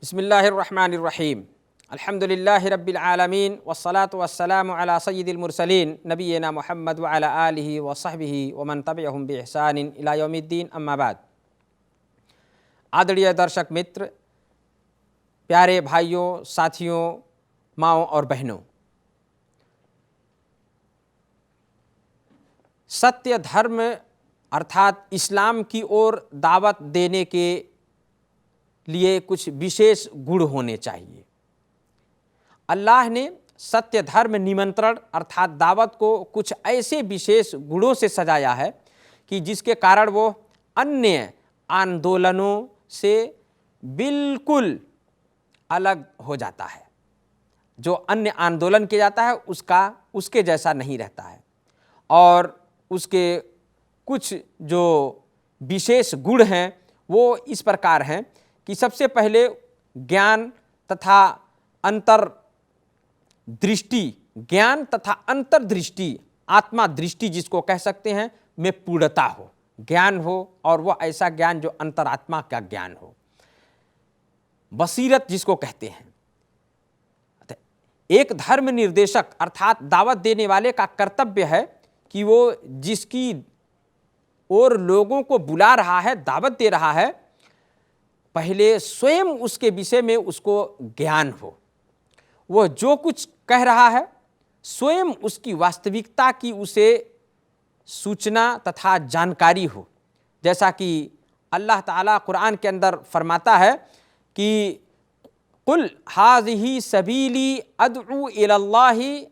बिस्मिल्लाहिर्रहमानिर्रहीम अल्हम्दुलिल्लाहि रब्बिल आलमीन वस्सलातु वस्सलामु अला सय्यिदिल मुरसलीन नबिय्यिना मुहम्मद व अला आलिहि व सहबिहि व मन तबिअहुम बि इहसानिन इला यौमिद्दीन अम्मा बाद। आदरणीय दर्शक मित्र, प्यारे भाइयों, साथियों, माओं और बहनों, सत्य धर्म अर्थात इस्लाम की ओर दावत देने के लिए कुछ विशेष गुण होने चाहिए। अल्लाह ने सत्य धर्म निमंत्रण अर्थात दावत को कुछ ऐसे विशेष गुणों से सजाया है कि जिसके कारण वो अन्य आंदोलनों से बिल्कुल अलग हो जाता है। जो अन्य आंदोलन किया जाता है उसके जैसा नहीं रहता है। और उसके कुछ जो विशेष गुण हैं वो इस प्रकार हैं कि सबसे पहले ज्ञान तथा अंतर्दृष्टि, आत्मा दृष्टि जिसको कह सकते हैं, में पूर्णता हो, ज्ञान हो, और वह ऐसा ज्ञान जो अंतरात्मा का ज्ञान हो। बसीरत जिसको कहते हैं। एक धर्म निर्देशक अर्थात दावत देने वाले का कर्तव्य है कि वो जिसकी ओर लोगों को बुला रहा है, दावत दे रहा है, पहले स्वयं उसके विषय में उसको ज्ञान हो। वह जो कुछ कह रहा है स्वयं उसकी वास्तविकता की उसे सूचना तथा जानकारी हो। जैसा कि अल्लाह ताला कुरान के अंदर फरमाता है कि कुल हाज़िही सबीली अदउ इलल्लाहि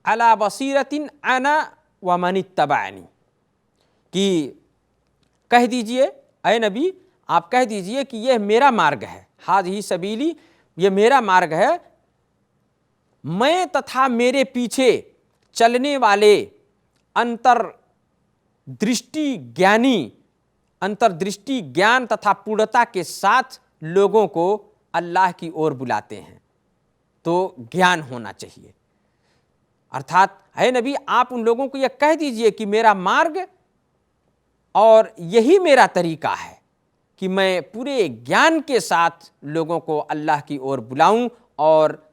अला बसीरतिन अना व मनित्तबअनी, कि कह दीजिए ऐ नबी, आप कह दीजिए कि यह मेरा मार्ग है। हाज़िही सबीली, यह मेरा मार्ग है, मैं तथा मेरे पीछे चलने वाले अंतर्दृष्टि ज्ञान तथा पूर्णता के साथ लोगों को अल्लाह की ओर बुलाते हैं। तो ज्ञान होना चाहिए। अर्थात है नबी, आप उन लोगों को यह कह दीजिए कि मेरा मार्ग और यही मेरा तरीका है कि मैं पूरे ज्ञान के साथ लोगों को अल्लाह की ओर बुलाऊं, और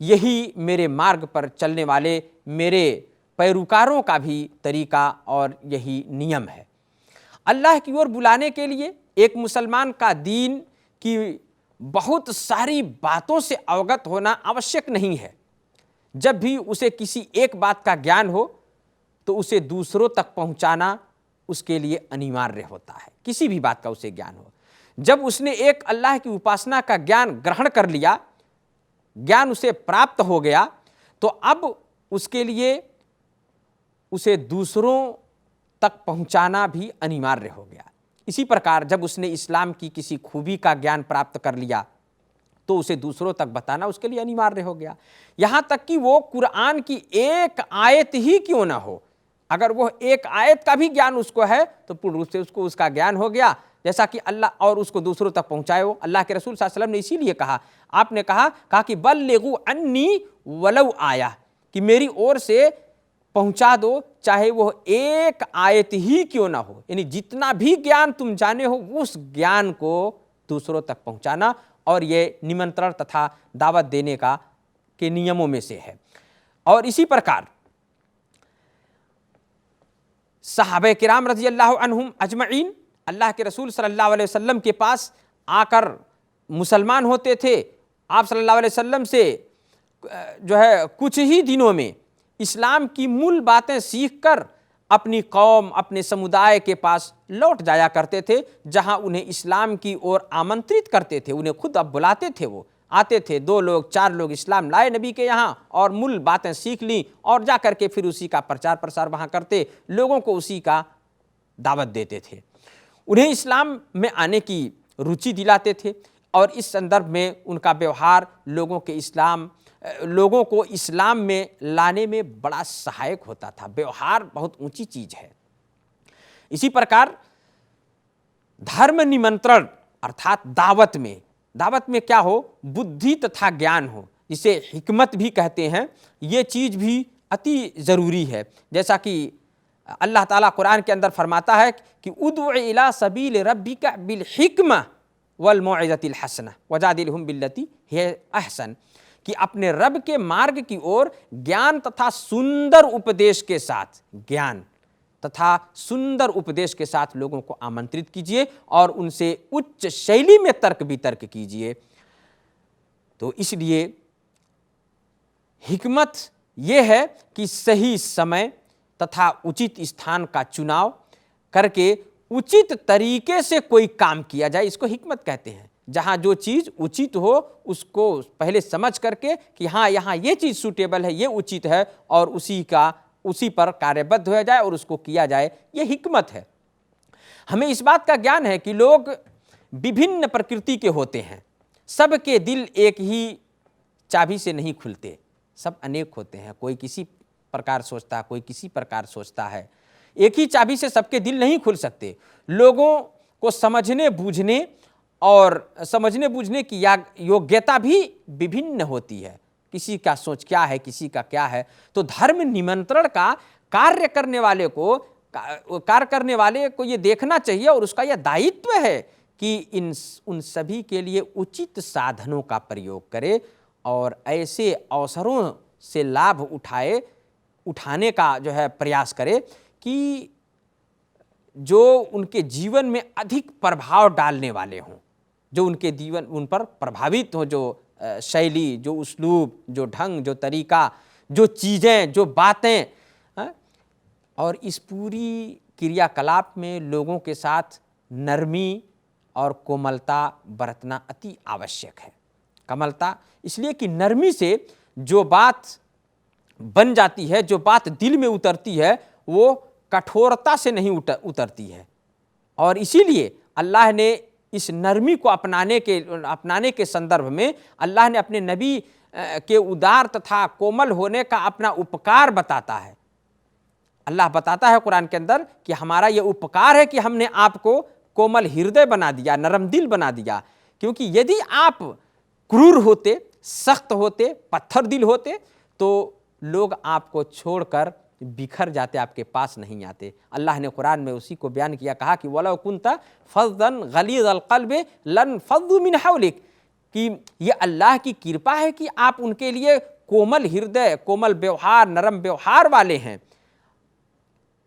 यही मेरे मार्ग पर चलने वाले मेरे पैरोकारों का भी तरीका और यही नियम है। अल्लाह की ओर बुलाने के लिए एक मुसलमान का दीन की बहुत सारी बातों से अवगत होना आवश्यक नहीं है। जब भी उसे किसी एक बात का ज्ञान हो तो उसे दूसरों तक पहुंचाना उसके लिए अनिवार्य होता है। किसी भी बात का उसे ज्ञान हो, जब उसने एक अल्लाह की उपासना का ज्ञान ग्रहण कर लिया, ज्ञान उसे प्राप्त हो गया, तो अब उसके लिए उसे दूसरों तक पहुंचाना भी अनिवार्य हो गया। इसी प्रकार जब उसने इस्लाम की किसी खूबी का ज्ञान प्राप्त कर लिया तो उसे दूसरों तक बताना उसके लिए अनिवार्य हो गया। यहां तक कि वो कुरान की एक आयत ही क्यों ना हो, अगर वो एक आयत का भी ज्ञान उसको है तो पूर्ण रूप से उसको उसका ज्ञान हो गया। जैसा कि अल्लाह, और उसको दूसरों तक पहुंचाए हो। अल्लाह के रसूल सल्लल्लाहु अलैहि वसल्लम ने इसीलिए कहा, आपने कहा कि बल्लिगु अन्नी वलौ आया, कि मेरी ओर से पहुंचा दो चाहे वो एक आयत ही क्यों ना हो। यानी जितना भी ज्ञान तुम जाने हो उस ज्ञान को दूसरों तक पहुंचाना, और ये निमंत्रण तथा दावत देने के नियमों में से है। और इसी प्रकार सहाबे किराम रज़ी अल्लाह अन्हुम अजमईन अल्लाह के रसूल सल्लल्लाहु अलैहि वसल्लम के पास आकर मुसलमान होते थे। आप सल्लल्लाहु अलैहि वसल्लम से जो है कुछ ही दिनों में इस्लाम की मूल बातें सीखकर अपनी कौम, अपने समुदाय के पास लौट जाया करते थे, जहां उन्हें इस्लाम की ओर आमंत्रित करते थे। उन्हें खुद अब बुलाते थे, वो आते थे, 2 लोग 4 लोग इस्लाम लाए नबी के यहाँ और मूल बातें सीख ली, और जा करके फिर उसी का प्रचार प्रसार वहाँ करते, लोगों को उसी का दावत देते थे, उन्हें इस्लाम में आने की रुचि दिलाते थे। और इस संदर्भ में उनका व्यवहार लोगों को इस्लाम में लाने में बड़ा सहायक होता था। व्यवहार बहुत ऊंची चीज है। इसी प्रकार धर्म निमंत्रण अर्थात दावत में क्या हो, बुद्धि तथा ज्ञान हो, जिसे हिकमत भी कहते हैं, ये चीज भी अति जरूरी है। जैसा कि अल्लाह ताला कुरान के अंदर फरमाता है कि उदउ इला सबील रब्बिका बिल हिकमा, वल मौइज़तिल हसना वजादिलहुम बिल्लती हिय अहसन, कि अपने रब के मार्ग की ओर ज्ञान तथा सुंदर उपदेश के साथ, ज्ञान तथा सुंदर उपदेश के साथ लोगों को आमंत्रित कीजिए और उनसे उच्च शैली में तर्क वितर्क कीजिए। तो इसलिए हिकमत यह है कि सही समय तथा उचित स्थान का चुनाव करके उचित तरीके से कोई काम किया जाए, इसको हिकमत कहते हैं। जहाँ जो चीज़ उचित हो उसको पहले समझ करके कि हाँ यहाँ ये चीज़ सूटेबल है, ये उचित है, और उसी पर कार्यबद्ध हो जाए और उसको किया जाए, ये हिकमत है। हमें इस बात का ज्ञान है कि लोग विभिन्न प्रकृति के होते हैं, सबके दिल एक ही चाबी से नहीं खुलते, सब अनेक होते हैं। कोई किसी प्रकार सोचता है, कोई किसी प्रकार सोचता है, एक ही चाबी से सबके दिल नहीं खुल सकते। लोगों को समझने बूझने की योग्यता भी विभिन्न होती है, किसी का सोच क्या है, किसी का क्या है। तो धर्म निमंत्रण का कार्य करने वाले को ये देखना चाहिए और उसका यह दायित्व है कि उन सभी के लिए उचित साधनों का प्रयोग करे और ऐसे अवसरों से लाभ उठाने का जो है प्रयास करे कि जो उनके जीवन में अधिक प्रभाव डालने वाले हों, जो उन पर प्रभावित हो, जो शैली, जो उस्लूब, जो ढंग, जो तरीका, जो चीज़ें, जो बातें। और इस पूरी क्रियाकलाप में लोगों के साथ नरमी और कोमलता बरतना अति आवश्यक है। कोमलता इसलिए कि नरमी से जो बात बन जाती है, जो बात दिल में उतरती है, वो कठोरता से नहीं उतरती है। और इसीलिए अल्लाह ने इस नरमी को अपनाने के संदर्भ में अल्लाह ने अपने नबी के उदार तथा कोमल होने का अपना उपकार बताता है। अल्लाह बताता है कुरान के अंदर कि हमारा ये उपकार है कि हमने आपको कोमल हृदय बना दिया, नरम दिल बना दिया। क्योंकि यदि आप क्रूर होते, सख्त होते, पत्थर दिल होते, तो लोग आपको छोड़कर बिखर जाते, आपके पास नहीं आते। अल्लाह ने कुरान में उसी को बयान किया, कहा कि वलौ कुंता फज़्ज़न गलीज़ल क़ल्बि लन फ़ज़्ज़ू मिन हौलिक, कि ये अल्लाह की कृपा है कि आप उनके लिए कोमल हृदय, कोमल व्यवहार, नरम व्यवहार वाले हैं।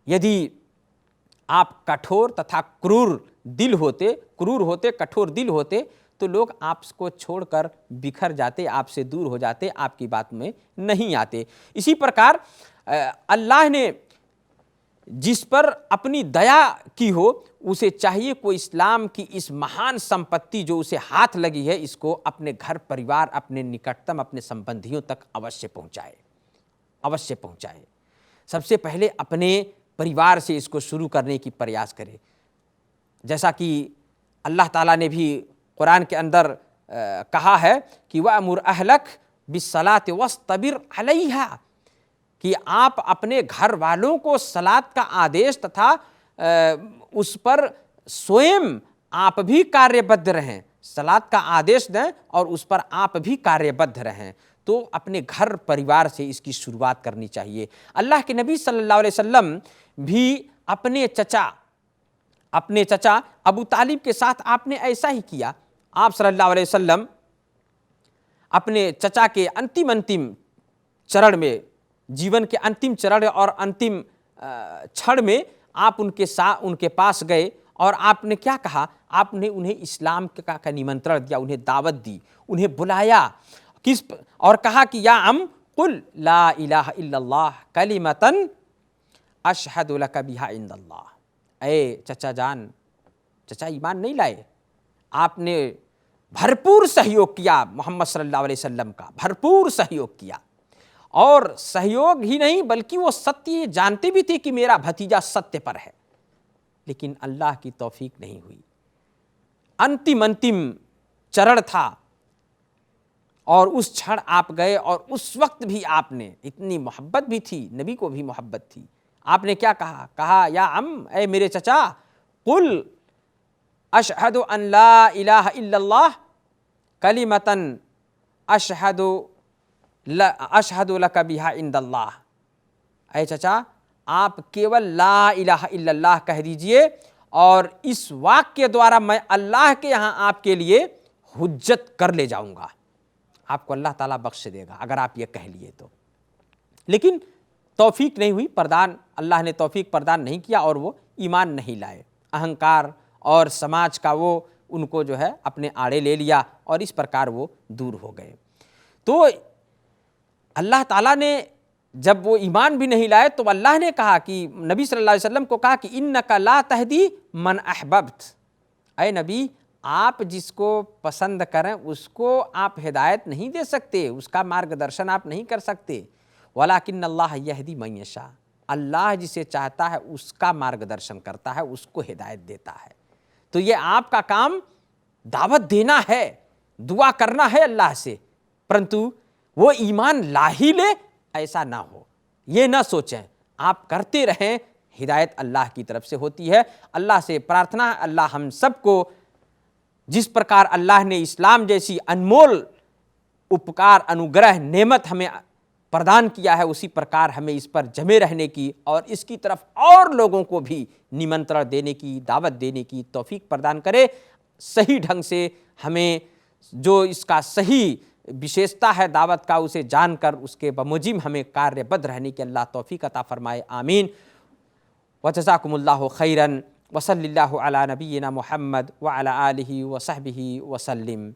यदि आप कठोर तथा क्रूर होते, कठोर दिल होते, तो लोग आपको छोड़कर बिखर जाते, आपसे दूर हो जाते, आपकी बात में नहीं आते। इसी प्रकार अल्लाह ने जिस पर अपनी दया की हो, उसे चाहिए कोई इस्लाम की इस महान संपत्ति जो उसे हाथ लगी है, इसको अपने घर परिवार, अपने निकटतम, अपने संबंधियों तक अवश्य पहुंचाए। सबसे पहले अपने परिवार से इसको शुरू करने की प्रयास करे। जैसा कि अल्लाह ताला ने भी कुरान के अंदर कहा है कि वअमुर अहलक बिस्सलाति वस्तबिर अलैहा, कि आप अपने घर वालों को सलात का आदेश तथा उस पर स्वयं आप भी कार्यबद्ध रहें, सलात का आदेश दें और उस पर आप भी कार्यबद्ध रहें। तो अपने घर परिवार से इसकी शुरुआत करनी चाहिए। अल्लाह के नबी सल्लल्लाहु अलैहि वसल्लम भी अपने चचा अबू तालिब के साथ आपने ऐसा ही किया। आप सल्लल्लाहु अलैहि वसल्लम अपने चचा के अंतिम चरण में, जीवन के अंतिम चरण और अंतिम क्षण में आप उनके पास गए और आपने क्या कहा? आपने उन्हें इस्लाम का निमंत्रण दिया, उन्हें दावत दी, उन्हें बुलाया और कहा कि या अम कुल ला इलाहा इल्लल्लाह कलिमतन अशहदु लका बिहा इंदल्लाह। ए चचा ईमान नहीं लाए, आपने भरपूर सहयोग किया मोहम्मद सल्लल्लाहु अलैहि वसल्लम का, भरपूर सहयोग किया। और सहयोग ही नहीं बल्कि वो सत्य जानते भी थे कि मेरा भतीजा सत्य पर है, लेकिन अल्लाह की तौफीक नहीं हुई। अंतिम चरण था और उस क्षण आप गए और उस वक्त भी आपने, इतनी मोहब्बत भी थी, नबी को भी मोहब्बत थी, आपने क्या कहा या अम, ए मेरे चचा, कुल अशहदु अन ला इलाहा इल्लल्लाह कलिमतन अशहदु लका बिहा इंदल्लाह। ऐ चचा, आप केवल ला इलाहा इल्लल्लाह कह दीजिए और इस वाक्य द्वारा मैं अल्लाह के यहाँ आपके लिए हुज्जत कर ले जाऊंगा। आपको अल्लाह ताला बख्श देगा अगर आप ये कह लिए तो। लेकिन तौफीक नहीं हुई, प्रदान अल्लाह ने तौफीक प्रदान नहीं किया और वो ईमान नहीं लाए। अहंकार और समाज का वो उनको जो है अपने आड़े ले लिया और इस प्रकार वो दूर हो गए। तो अल्लाह ताला ने जब वो ईमान भी नहीं लाए तो अल्लाह ने कहा कि नबी सल्लल्लाहु अलैहि वसल्लम को कहा कि इन्नका ला तहदी मन अहबब्त, ऐ नबी आप जिसको पसंद करें उसको आप हिदायत नहीं दे सकते, उसका मार्गदर्शन आप नहीं कर सकते। वलाकिन्नल्लाह यहदी मन यशा, अल्लाह जिसे चाहता है उसका मार्गदर्शन करता है, उसको हिदायत देता है। तो ये आपका काम दावत देना है, दुआ करना है अल्लाह से, परंतु वो ईमान ला ही ले ऐसा ना हो, ये ना सोचें। आप करते रहें, हिदायत अल्लाह की तरफ से होती है। अल्लाह से प्रार्थना है अल्लाह हम सबको जिस प्रकार अल्लाह ने इस्लाम जैसी अनमोल उपकार अनुग्रह नेमत हमें प्रदान किया है, उसी प्रकार हमें इस पर जमे रहने की और इसकी तरफ और लोगों को भी निमंत्रण देने की, दावत देने की तौफीक प्रदान करे। सही ढंग से हमें जो इसका सही विशेषता है दावत का उसे जानकर उसके बमुजिम हमें कार्यबद्ध रहने की अल्लाह तौफीक अता फरमाए। आमीन। व जज़ाकुमुल्लाहु खैरन व सल्लल्लाहु अला नबिय्यिना मुहम्मद व अला आलिहि व सहबिहि व सल्लिम।